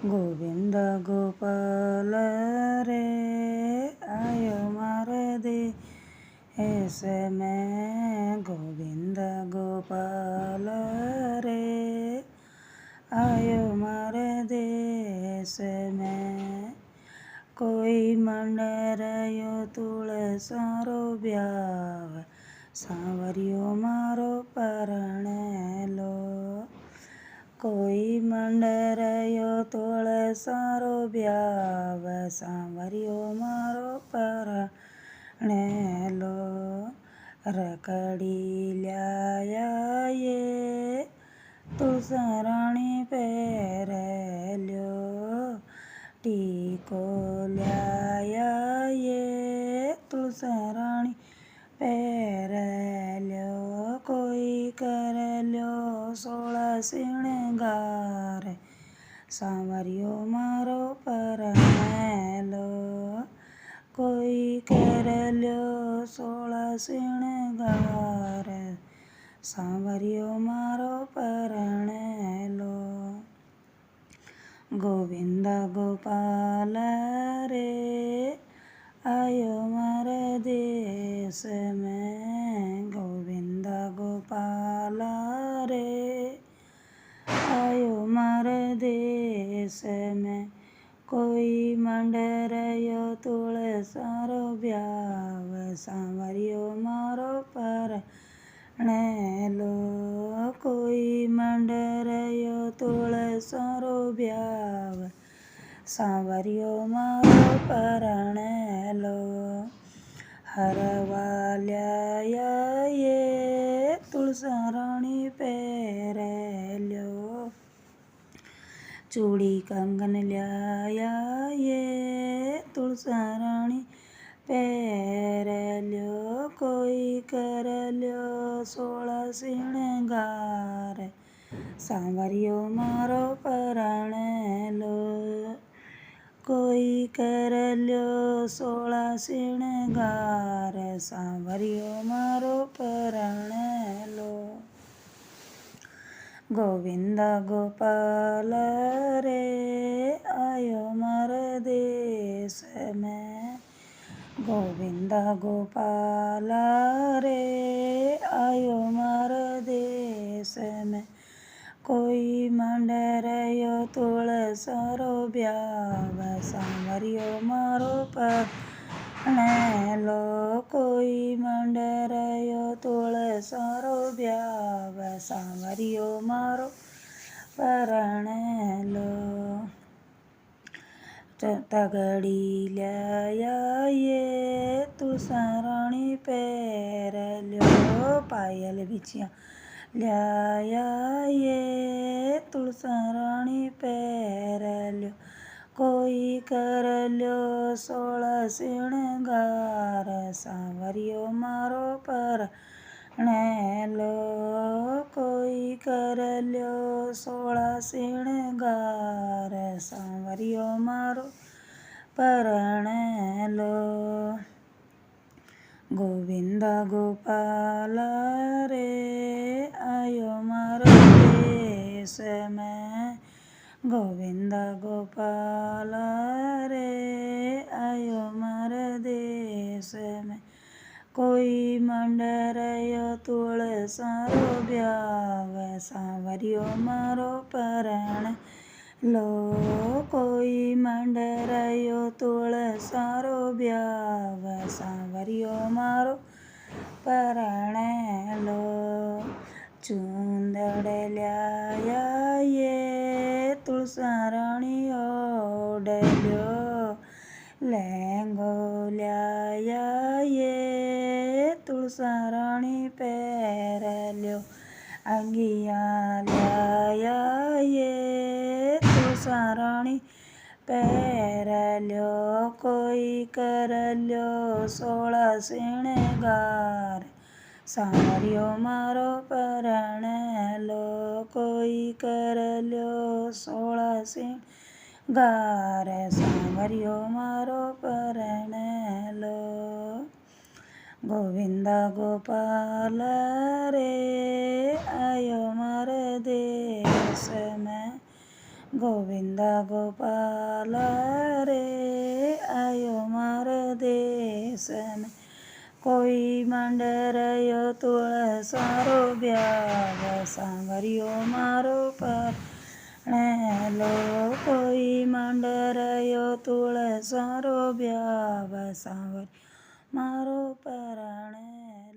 ગોવિંદ ગોપાલ રે આયો મારે દેશ મેં, ગોવિંદ ગોપાલ રે આયો મારે દેશ મેં। કોઈ મંડરયો તુળસારો બ્યાવ, સાવરિયો મારો પરણેલો। કોઈ મંડરયો તુળસારો બ્યાવ, સાવરિયો મારો પરણેલો। રકડી લ્યાયા એ તુળસારાણી પહેરેલ્યો, ટીકો લ્યાયા એ તુળસારાણી પહેરેલ્યો। કોઈ કરેલ્યો 16 શણગાર, સાવરિયો મારો પરણેલો। કોઈ કરેલ્યો 16 શણગાર, સાવરિયો મારો પરણેલો। ગોવિંદ ગોપાલ રે આયો મારે દેશ મેં, ગોવિંદ ગોપાલ રે આયો મારે દેશ મેં। કોઈ મંડરયો તુળસારો બ્યાવ, સાવરિયો મારો પરણેલો। કોઈ મંડરયો તુળસારો બ્યાવ, સાવરિયો મારો પરણેલો। હરવા લ્યાયા એ તુળસારાણી પહેરેલ્યો, ચૂડી કંગન લ્યાયા એ તુળસારાણી પહેરેલ્યો। કોઈ કરેલ્યો 16 શણગાર, સાવરિયો મારો પરણેલો। કોઈ કરેલ્યો 16 શણગાર, સાવરિયો મારો પરણેલો। ગોવિંદ ગોપાલ રે આયો મારે દેશ મેં, ગોવિંદ ગોપાલ રે આયો મારે દેશ મેં। કોઈ મંડરયો તુળસારો બ્યાવ, સાવરિયો મારો પરણેલો। કોઈ મંડરયો તુળસારો બ્યાવ, સાવરિયો મારો પરણેલો। તગડી લ્યાયા એ તુળસારાણી પહેરેલ્યો, પાયલ વિછિયા લ્યાયા એ તુળસારાણી પહેરેલ્યો। કોઈ કરેલ્યો 16 શણગાર, સાવરિયો મારો પરણેલો। કોઈ કરેલ્યો 16 શણગાર, સાવરિયો મારો પરણેલો। ગોવિંદ ગોપાલ રે આયો મારે દેશ મેં, ગોવિંદ ગોપાલ રે આયો મારે દેશ મેં। કોઈ મંડરયો તુળસારો બ્યાવ, સાવરિયો મારો પરણેલો। કોઈ મંડરયો તુળસારો બ્યાવ, સાવરિયો મારો પરણેલો। ચૂંદડ લ્યાયા એ તુળસારાણી ઓઢલ્યો, લેંગો લ્યાયા એ તુળસારાણી પહેરેલ્યો। અંગિયા લ્યાયા એ તુળસારાણી પહેરેલ્યો। કોઈ કરેલ્યો 16 શણગાર, સાવરિયો મારો પરણેલો। કોઈ કરેલ્યો 16 શણગાર, સાવરિયો મારો પરણેલો। ગોવિંદ ગોપાલ રે આયો મારે દેશ મેં, ગોવિંદા ગોપાલ રે આયો મારો દેશ. કોઈ માંડરયો તુળસારો બ્યાવ સાંવર્યો મારો પરણેલો. કોઈ માંડરયો તુળસારો બ્યાવ સાંવર્યો મારો પરણેલો.